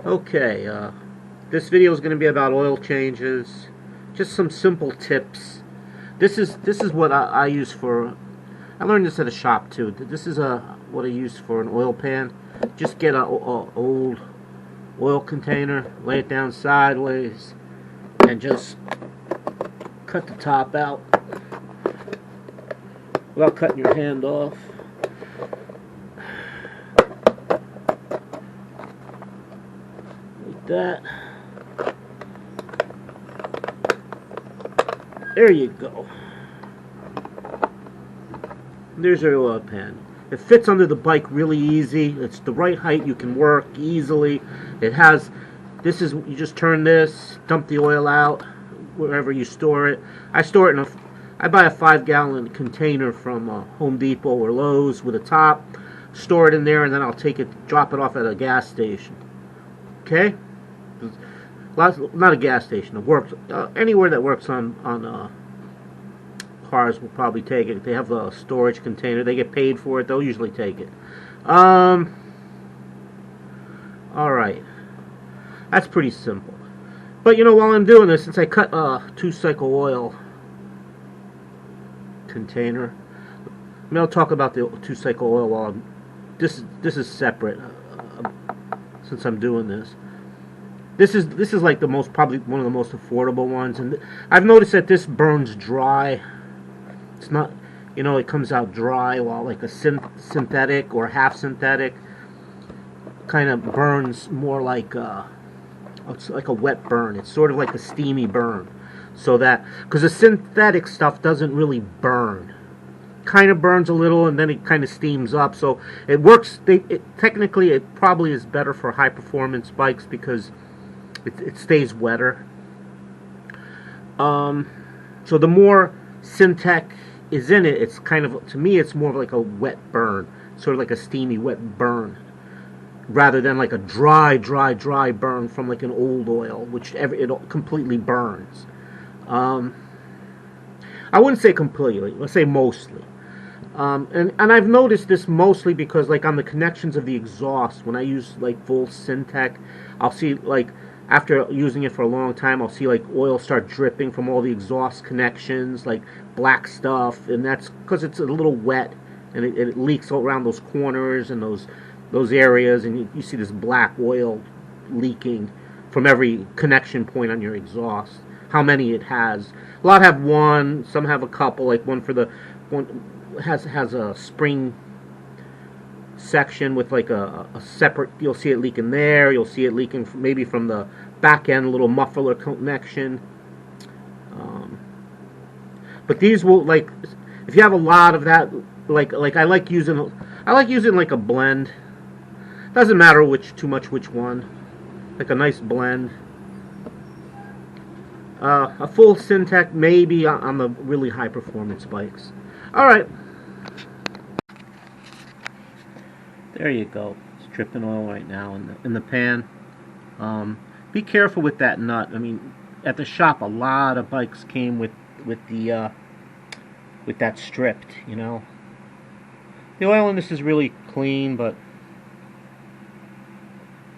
Okay, this video is going to be about oil changes, just some simple tips. This is what I use for. I learned this at a shop too. This is what I use for an oil pan. Just get a old oil container, lay it down sideways, and just cut the top out without cutting your hand off. That. There you go. There's your oil pan. It fits under the bike really easy. It's the right height. You can work easily. It has, you just turn this, dump the oil out wherever you store it. I store it I buy a 5-gallon container from Home Depot or Lowe's with a top, store it in there, and then I'll drop it off at a gas station. Okay? Not a gas station. It works anywhere that works on cars will probably take it. If they have a storage container, they get paid for it. They'll usually take it. All right, that's pretty simple. But you know, while I'm doing this, since I cut a 2-cycle oil container, I'll talk about the 2-cycle oil while this is separate since I'm doing this. This is like probably one of the most affordable ones, and I've noticed that this burns dry. It's not, it comes out dry, while like a synthetic or half synthetic kind of burns more like it's like a wet burn. It's sort of like a steamy burn, because the synthetic stuff doesn't really burn. Kind of burns a little, and then it kind of steams up. So it works. Technically, it probably is better for high performance bikes because it stays wetter. So the more Syntec is in it, it's kind of, to me, it's more of like a wet burn, sort of like a steamy wet burn, rather than like a dry burn from like an old oil, which it completely burns. I wouldn't say completely. Let's say mostly. And I've noticed this mostly because, like, on the connections of the exhaust, when I use like full Syntec, I'll see, like, after using it for a long time, I'll see like oil start dripping from all the exhaust connections, like black stuff, and that's because it's a little wet, and it leaks all around those corners and those areas, and you see this black oil leaking from every connection point on your exhaust. How many it has? A lot have one, some have a couple. Like one has a spring section with like a separate. You'll see it leaking there. You'll see it leaking maybe from the back end, little muffler connection. But these will, like, if you have a lot of that, like I like using like a blend. Doesn't matter which one. Like a nice blend. A full Syntec maybe on the really high performance bikes. All right. There you go. It's dripping oil right now in the pan. Be careful with that nut. I mean, at the shop, a lot of bikes came with that stripped. The oil in this is really clean, but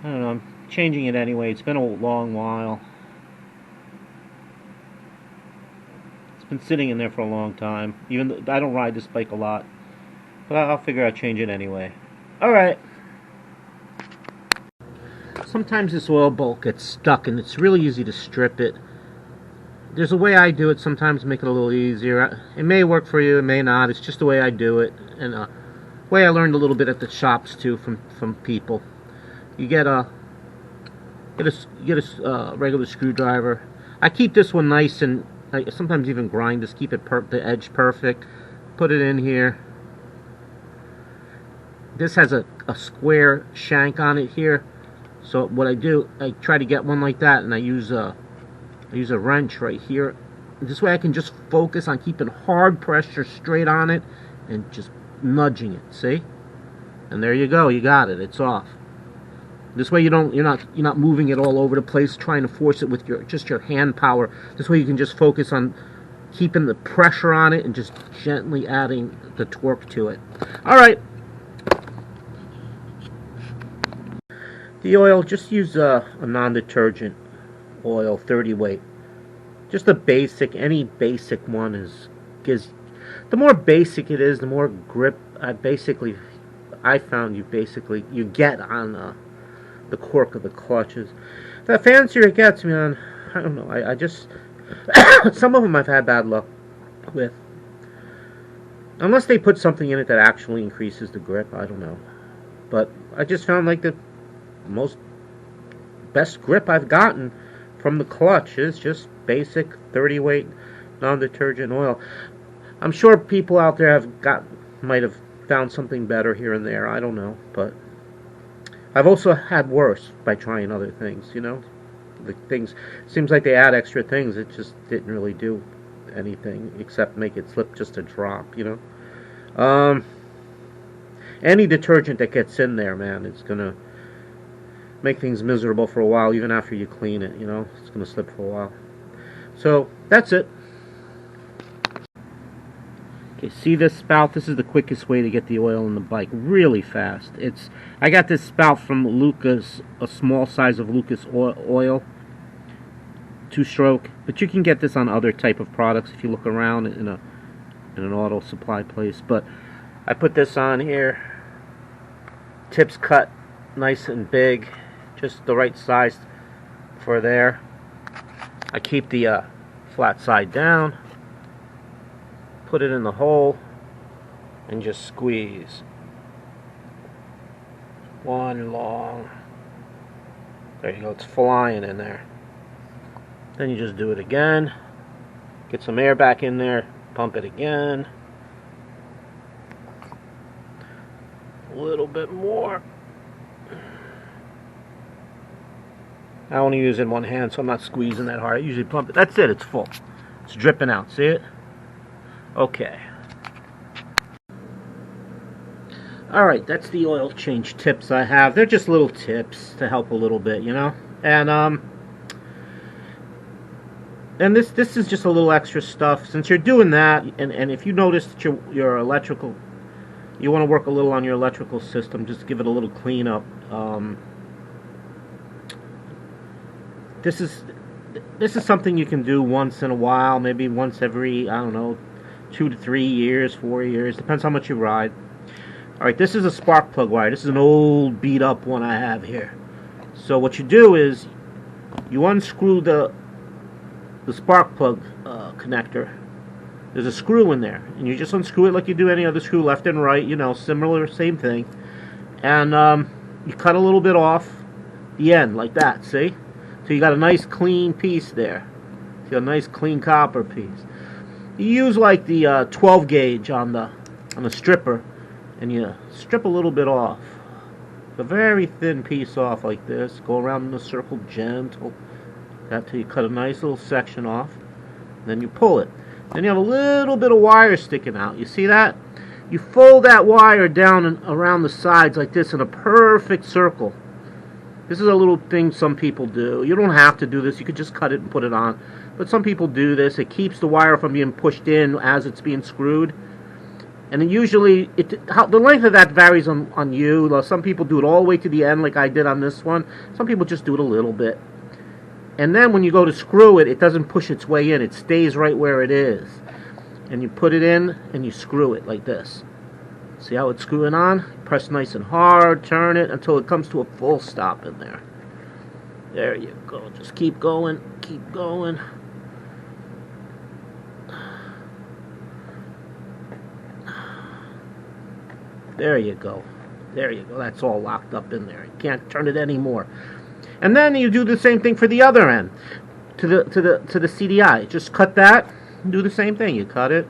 I don't know. I'm changing it anyway. It's been a long while. It's been sitting in there for a long time. Even though I don't ride this bike a lot, but I'll figure I'll change it anyway. Alright. Sometimes this oil bulk gets stuck, and it's really easy to strip it. There's a way I do it sometimes to make it a little easier. It may work for you, it may not. It's just the way I do it, and way I learned a little bit at the shops too from people. You get a regular screwdriver. I keep this one nice, and I sometimes even grind this, keep it the edge perfect. Put it in here. This has a square shank on it here, so what I do, I try to get one like that, and I use a wrench right here. This way I can just focus on keeping hard pressure straight on it and just nudging it. See? And there you go. You got it. It's off. This way you're not moving it all over the place, trying to force it with your hand power. This way you can just focus on keeping the pressure on it and just gently adding the torque to it. All right. The oil, just use a non-detergent oil, 30 weight. Just a basic, any basic one gives. The more basic it is, the more grip. I found you get on the cork of the clutches. The fancier it gets, man, I don't know. I just some of them I've had bad luck with. Unless they put something in it that actually increases the grip, I don't know. But I just found like the best grip I've gotten from the clutch is just basic 30 weight non-detergent oil. I'm sure people out there might have found something better here and there. I don't know, but I've also had worse by trying other things. The things seems like they add extra things. It just didn't really do anything except make it slip just a drop. Any detergent that gets in there, man, it's gonna make things miserable for a while, even after you clean it. It's gonna slip for a while. So that's it. Okay, see this spout? This is the quickest way to get the oil in the bike really fast. I got this spout from Lucas, a small size of Lucas oil, 2-stroke. But you can get this on other type of products if you look around in an auto supply place. But I put this on here. Tips cut nice and big, just the right size for there. I keep the flat side down. Put it in the hole and just squeeze. One long. There you go, it's flying in there. Then you just do it again. Get some air back in there, pump it again. A little bit more. I only use it in one hand, so I'm not squeezing that hard. I usually pump it. That's it, it's full. It's dripping out, see it? Okay. Alright, that's the oil change tips I have. They're just little tips to help a little bit, And this is just a little extra stuff. Since you're doing that, and if you notice that your electrical, you want to work a little on your electrical system, just give it a little cleanup. This is something you can do once in a while, maybe once every, I don't know, 2 to 3 years, 4 years, depends how much you ride. Alright, this is a spark plug wire. This is an old beat up one I have here. So what you do is you unscrew the spark plug connector. There's a screw in there, and you just unscrew it like you do any other screw, left and right, similar, same thing. And you cut a little bit off the end like that, see? So you got a nice clean piece there. You got a nice clean copper piece. You use like the 12 gauge on the stripper, and you strip a little bit off. A very thin piece off like this. Go around in a circle, gentle. That till you cut a nice little section off. Then you pull it. Then you have a little bit of wire sticking out. You see that? You fold that wire down and around the sides like this in a perfect circle. This is a little thing some people do. You don't have to do this. You could just cut it and put it on. But some people do this. It keeps the wire from being pushed in as it's being screwed. And then usually, the length of that varies on you. Some people do it all the way to the end like I did on this one. Some people just do it a little bit. And then when you go to screw it, it doesn't push its way in. It stays right where it is. And you put it in and you screw it like this. See how it's screwing on? Press nice and hard, turn it until it comes to a full stop in there. There you go. Just keep going, keep going. There you go. There you go. That's all locked up in there. You can't turn it anymore. And then you do the same thing for the other end, to the CDI. Just cut that. Do the same thing. You cut it.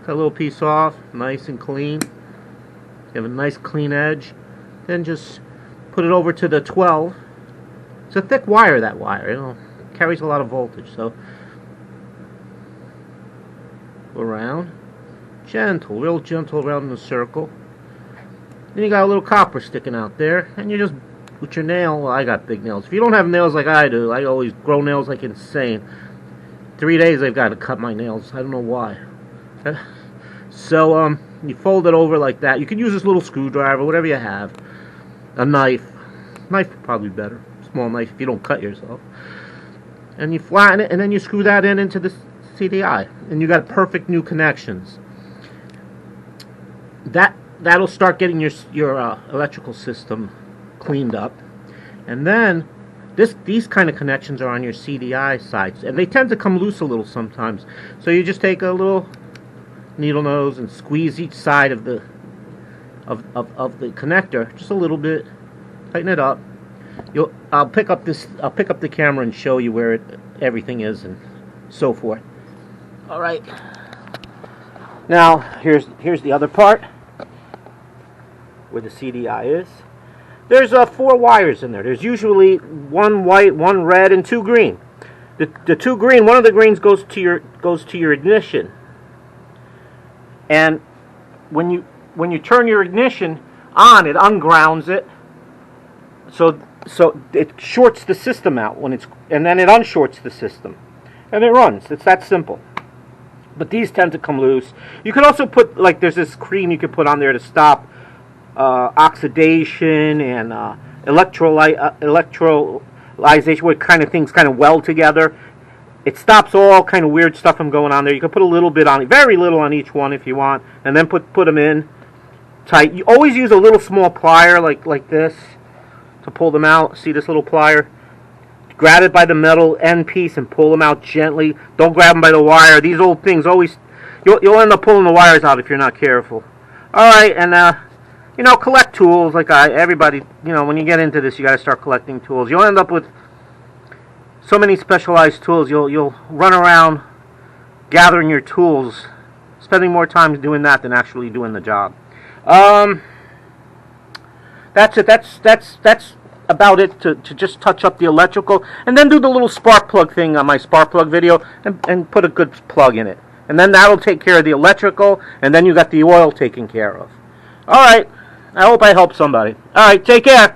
Cut a little piece off, nice and clean. You have a nice clean edge. Then just put it over to the 12. It's a thick wire, that wire. It carries a lot of voltage. So go around, gentle, real gentle around in the circle. Then you got a little copper sticking out there, and you just with your nail. Well, I got big nails. If you don't have nails like I do, I always grow nails like insane. 3 days I've got to cut my nails. I don't know why. So you fold it over like that. You can use this little screwdriver, whatever you have, a knife, Knife would probably be better. Small knife if you don't cut yourself. And you flatten it, and then you screw that into the CDI, and you got perfect new connections. That'll start getting your electrical system cleaned up, and then these kind of connections are on your CDI sides, and they tend to come loose a little sometimes. So you just take a little needle nose and squeeze each side of the connector just a little bit, tighten it up. I'll pick up the camera and show you where everything is and so forth. All right. Now here's the other part where the CDI is. There's 4 wires in there. There's usually 1 white, 1 red, and 2 green. The 2 green, one of the greens goes to your ignition. And when you turn your ignition on, it ungrounds it. So it shorts the system out and then it unshorts the system, and it runs. It's that simple. But these tend to come loose. You could also put, like, there's this cream you could put on there to stop oxidation and electrolyzation, where kind of things kind of weld together. It stops all kind of weird stuff from going on there. You can put a little bit on it, very little on each one if you want, and then put them in tight. You always use a little small plier like this to pull them out. See this little plier? Grab it by the metal end piece and pull them out gently. Don't grab them by the wire. These old things always, you'll end up pulling the wires out if you're not careful. Alright, and collect tools like everybody, when you get into this, you got to start collecting tools. You'll end up with so many specialized tools. You'll run around gathering your tools, spending more time doing that than actually doing the job. That's it. That's about it to just touch up the electrical, and then do the little spark plug thing on my spark plug video, and put a good plug in it, and then that'll take care of the electrical, and then you got the oil taken care of. All right. I hope I helped somebody. All right. Take care.